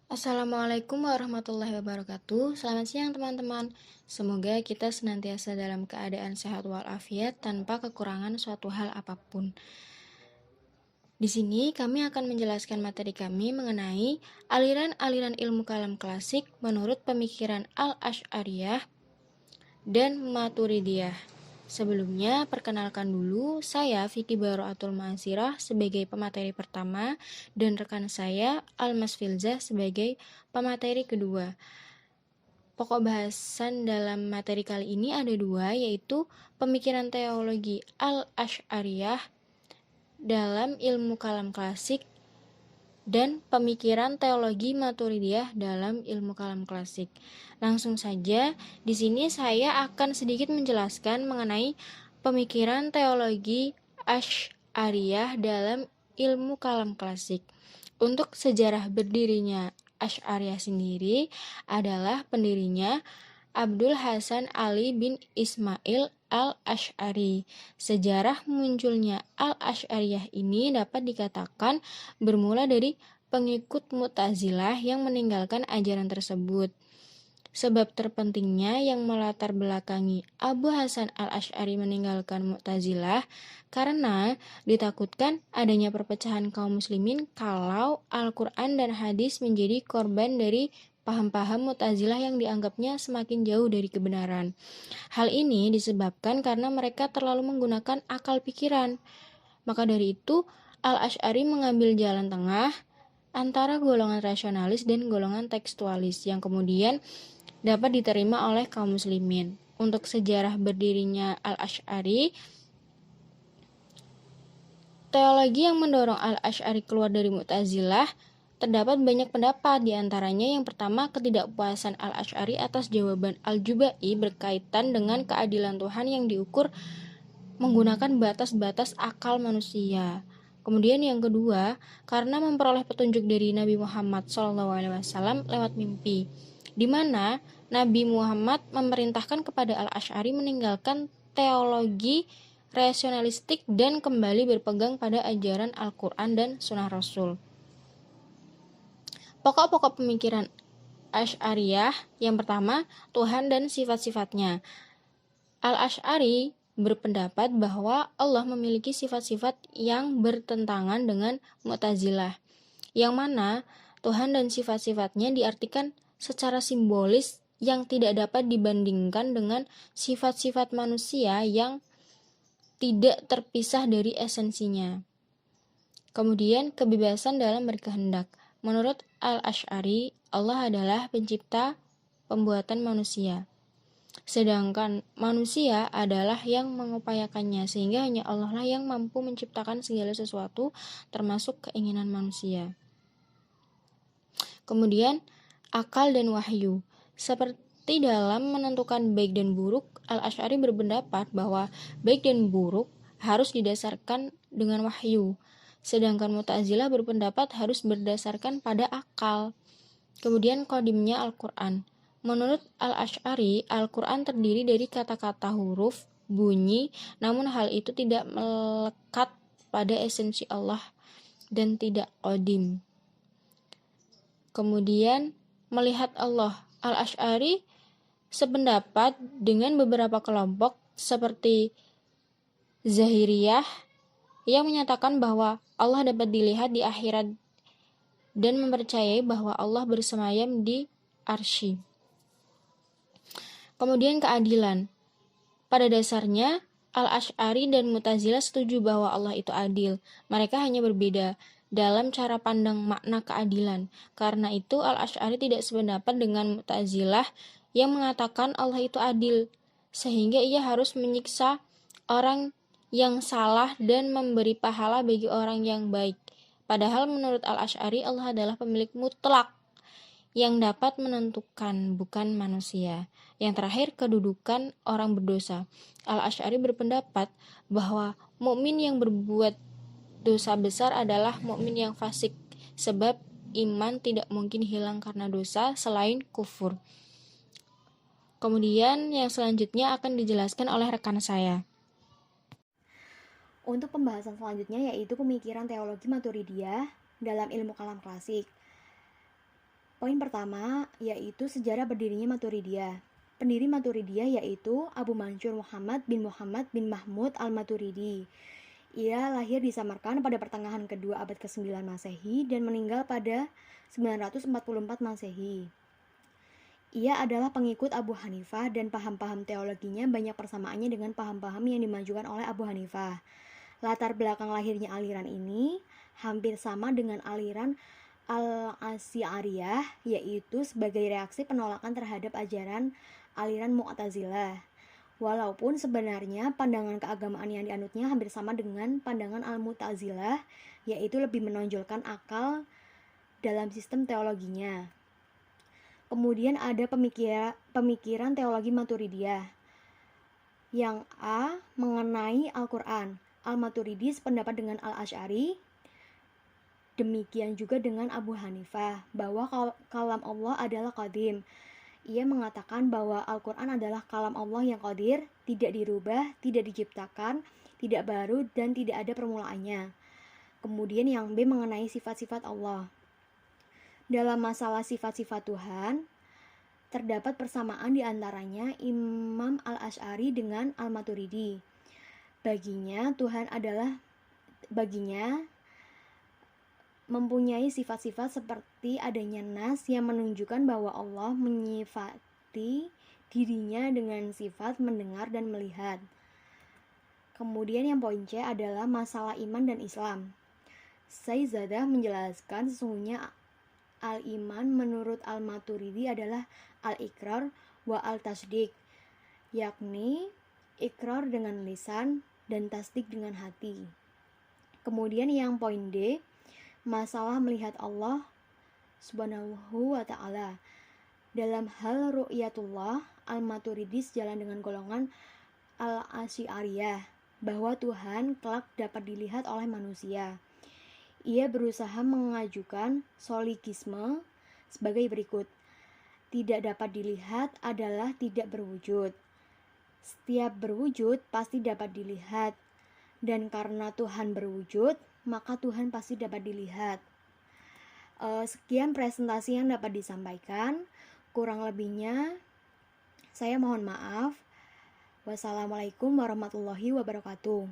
Assalamualaikum warahmatullahi wabarakatuh. Selamat siang teman-teman. Semoga kita senantiasa dalam keadaan sehat walafiat tanpa kekurangan suatu hal apapun. Di sini kami akan menjelaskan materi kami mengenai aliran-aliran ilmu kalam klasik menurut pemikiran Al-Asy'ariyah dan Maturidiyah. Sebelumnya, perkenalkan dulu, saya Vicky Baraatul Ma'asirah sebagai pemateri pertama dan rekan saya Almas Filza sebagai pemateri kedua. Pokok bahasan dalam materi kali ini ada dua, yaitu pemikiran teologi Al-Asy'ariyah dalam ilmu kalam klasik dan pemikiran teologi Maturidiyah dalam ilmu kalam klasik. Langsung saja, di sini saya akan sedikit menjelaskan mengenai pemikiran teologi Asy'ariyah dalam ilmu kalam klasik. Untuk sejarah berdirinya Asy'ariyah sendiri adalah pendirinya Abdul Hasan Ali bin Ismail Al-Asy'ari. Sejarah munculnya Al-Asy'ariyah ini dapat dikatakan bermula dari pengikut Mu'tazilah yang meninggalkan ajaran tersebut. Sebab terpentingnya yang melatar belakangi Abu Hasan Al-Asy'ari meninggalkan Mu'tazilah karena ditakutkan adanya perpecahan kaum muslimin kalau Al-Quran dan hadis menjadi korban dari paham-paham Mu'tazilah yang dianggapnya semakin jauh dari kebenaran. Hal ini disebabkan karena mereka terlalu menggunakan akal pikiran. Maka dari itu, Al-Asy'ari mengambil jalan tengah antara golongan rasionalis dan golongan tekstualis yang kemudian dapat diterima oleh kaum muslimin. Untuk sejarah berdirinya Al-Asy'ari, teologi yang mendorong Al-Asy'ari keluar dari Mu'tazilah terdapat banyak pendapat, di antaranya yang pertama ketidakpuasan Al-Asy'ari atas jawaban Al-Jubai berkaitan dengan keadilan Tuhan yang diukur menggunakan batas-batas akal manusia. Kemudian yang kedua, karena memperoleh petunjuk dari Nabi Muhammad SAW lewat mimpi, di mana Nabi Muhammad memerintahkan kepada Al-Asy'ari meninggalkan teologi rasionalistik dan kembali berpegang pada ajaran Al-Quran dan Sunnah Rasul. Pokok-pokok pemikiran Asy'ariyah yang pertama, Tuhan dan sifat-sifatnya. Al-Asy'ari berpendapat bahwa Allah memiliki sifat-sifat yang bertentangan dengan Mu'tazilah, yang mana Tuhan dan sifat-sifatnya diartikan secara simbolis yang tidak dapat dibandingkan dengan sifat-sifat manusia yang tidak terpisah dari esensinya. Kemudian kebebasan dalam berkehendak. Menurut Al-Asy'ari, Allah adalah pencipta pembuatan manusia, sedangkan manusia adalah yang mengupayakannya, sehingga hanya Allah lah yang mampu menciptakan segala sesuatu termasuk keinginan manusia. Kemudian akal dan wahyu. Seperti dalam menentukan baik dan buruk, Al-Asy'ari berpendapat bahwa baik dan buruk harus didasarkan dengan wahyu, sedangkan Mu'tazilah berpendapat harus berdasarkan pada akal. Kemudian qadimnya Al-Quran. Menurut Al-Asy'ari, Al-Quran terdiri dari kata-kata huruf, bunyi, namun hal itu tidak melekat pada esensi Allah dan tidak qadim. Kemudian melihat Allah. Al-Asy'ari sependapat dengan beberapa kelompok seperti Zahiriyah yang menyatakan bahwa Allah dapat dilihat di akhirat dan mempercayai bahwa Allah bersemayam di arsy. Kemudian keadilan. Pada dasarnya, Al-Asy'ari dan Mu'tazilah setuju bahwa Allah itu adil. Mereka hanya berbeda dalam cara pandang makna keadilan. Karena itu, Al-Asy'ari tidak sependapat dengan Mu'tazilah yang mengatakan Allah itu adil, sehingga ia harus menyiksa orang yang salah dan memberi pahala bagi orang yang baik. Padahal menurut Al-Asy'ari, Allah adalah pemilik mutlak yang dapat menentukan, bukan manusia. Yang terakhir, kedudukan orang berdosa. Al-Asy'ari berpendapat bahwa mukmin yang berbuat dosa besar adalah mukmin yang fasik, sebab iman tidak mungkin hilang karena dosa selain kufur. Kemudian yang selanjutnya akan dijelaskan oleh rekan saya. Untuk pembahasan selanjutnya yaitu pemikiran teologi Maturidiyah dalam ilmu kalam klasik. Poin pertama yaitu sejarah berdirinya Maturidiyah. Pendiri Maturidiyah yaitu Abu Mansur Muhammad bin Mahmud al-Maturidi. Ia lahir di Samarkand pada pertengahan kedua abad ke-9 Masehi dan meninggal pada 944 Masehi. Ia adalah pengikut Abu Hanifah dan paham-paham teologinya banyak persamaannya dengan paham-paham yang dimajukan oleh Abu Hanifah. Latar belakang lahirnya aliran ini hampir sama dengan aliran Al-Asy'ariyah, yaitu sebagai reaksi penolakan terhadap ajaran aliran Mu'tazilah. Walaupun sebenarnya pandangan keagamaan yang dianutnya hampir sama dengan pandangan Al-Mu'tazilah, yaitu lebih menonjolkan akal dalam sistem teologinya. Kemudian ada pemikiran teologi Maturidiyah. Yang A. Mengenai Al-Quran. Al-Maturidi sependapat dengan Al-Asy'ari. Demikian juga dengan Abu Hanifah, bahwa kalam Allah adalah qadim. Ia mengatakan bahwa Al-Quran adalah kalam Allah yang qadir, tidak dirubah, tidak diciptakan, tidak baru, dan tidak ada permulaannya. Kemudian yang B mengenai sifat-sifat Allah. Dalam masalah sifat-sifat Tuhan, terdapat persamaan di antaranya Imam Al-Asy'ari dengan Al-Maturidi. Baginya mempunyai sifat-sifat seperti adanya nas yang menunjukkan bahwa Allah menyifati dirinya dengan sifat mendengar dan melihat. Kemudian yang poin C adalah masalah iman dan Islam. Sayyidadah menjelaskan sesungguhnya al-iman menurut Al-Maturidi adalah al-iqrar wa al-tasdik, yakni ikrar dengan lisan dan tasdik dengan hati. Kemudian yang poin D, masalah melihat Allah subhanahu wa ta'ala. Dalam hal ru'yatullah, Al-Maturidi sejalan dengan golongan Al-Asy'ariyah, bahwa Tuhan kelak dapat dilihat oleh manusia. Ia berusaha mengajukan soligisme sebagai berikut. Tidak dapat dilihat adalah tidak berwujud. Setiap berwujud pasti dapat dilihat. Dan karena Tuhan berwujud, maka Tuhan pasti dapat dilihat. Sekian presentasi yang dapat disampaikan. Kurang lebihnya saya mohon maaf. Wassalamualaikum warahmatullahi wabarakatuh.